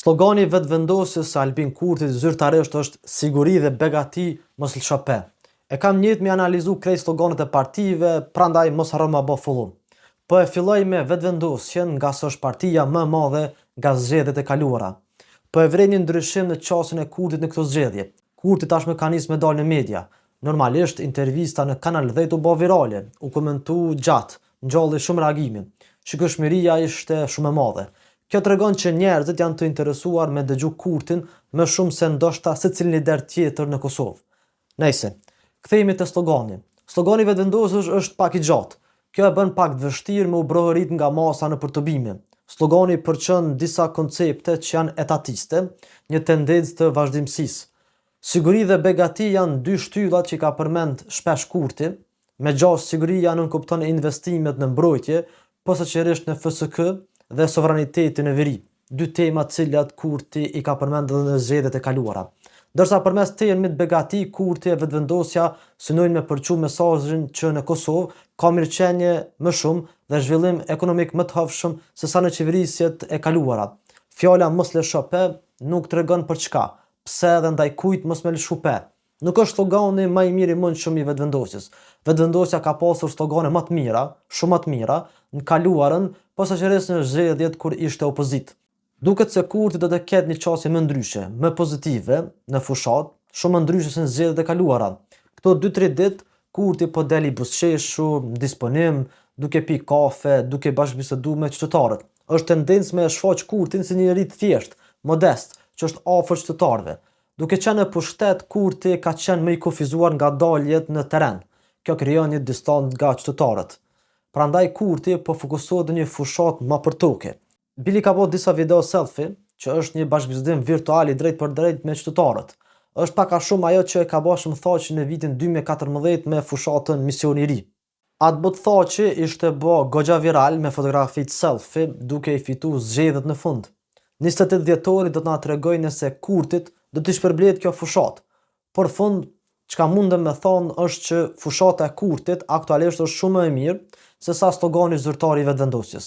Slogani vetëvendosjes së Albin Kurtit zyrtarisht është siguri dhe begati mos lëshope. E kam njëjtë me analizu krejt sloganet e partive, prandaj mos harro ma bë fillim. Po e filloj me vetëvendosjen nga se është partia më e madhe nga zgjedhjet e kaluara. Po e vrej një ndryshim në qasjen e Kurtit në këto zgjedhje. Kurti tashmë ka nis me dalë në media. Normalisht intervista në Kanal 10 u bë virale, u komentu gjatë, ngjalli shumë reagime. Shikëshmëria ishte shumë e madhe. Kjo tregon që njerëzit janë të interesuar me dëgju Kurtin më shumë se ndoshta secilin lider tjetër në Kosovë. Nejse, kthehemi te slogani. Slogani vetëvendosjes është pak i gjatë. Kjo e bën pak të vështirë me u brohërit nga masa në përtobime. Slogani përçon disa koncepte që janë etatiste, një tendencë të vazhdimësisë. Siguri dhe begati janë dy shtyllat që ka përmend shpesh Kurti. Megjithëse siguria nënkupton investimet në mbrojtje, posaçërisht në FSK dhe sovranitetin e veri, dy tema të cilat Kurti i ka përmendur në zgjedhjet e kaluara. Ndërsa përmes termit begati, Kurti e vetëvendosja synojnë me përçu mesazhin që në Kosovë ka mirëqenie më shumë dhe zhvillim ekonomik më të hapshëm se sa në qeverisjet e kaluara. Fjala mos lëshope nuk tregon për çka, pse dhe ndaj kujt mos me lëshupe. Nuk është slogani më i mirë i mundshëm i vetëvendosjes. Vetëvendosja ka pasur slogane më të mira, shumë më të mira në kaluarën, posaçërisht në zgjedhjet kur ishte opozit. Duket se Kurti do të ketë një qasje më ndryshe, më pozitive në fushat, shumë më ndryshe se në zgjedhjet e kaluara. Këto 2-3 ditë Kurti po del i buzëqeshur, disponim, duke pi kafe, duke bashkëbisedu me qytetarët. Është tendencë me shfaq Kurtin si një njerëz të thjeshtë, modest, që është afër qytetarëve. Duke qenë në pushtet, Kurti ka qenë më i kufizuar nga daljet në terren. Kjo krijon një distancë nga qytetarët. Prandaj Kurti po fokusohet në një fushat më për toke. Bili ka bërë disa video selfie, që është një bashkëbisedim virtual i drejt për drejt me qytetarët. Është pak a shumë ajo që e ka bërë Shëmthaqi në vitin 2014 me fushatën Misioni i Ri. Atë Shëmthaqi ishte bë goxha viral me fotografitë selfie duke i fituar zgjedhjet në fund. 28 dhjetori do të na tregojë nëse Kurtit do t'i shpërblet kjo fushat. Por fund, çka mundem me thonë është që fushata e Kurtit aktualisht është shumë më e mirë se sa slogani zyrtar i vetëvendosjes.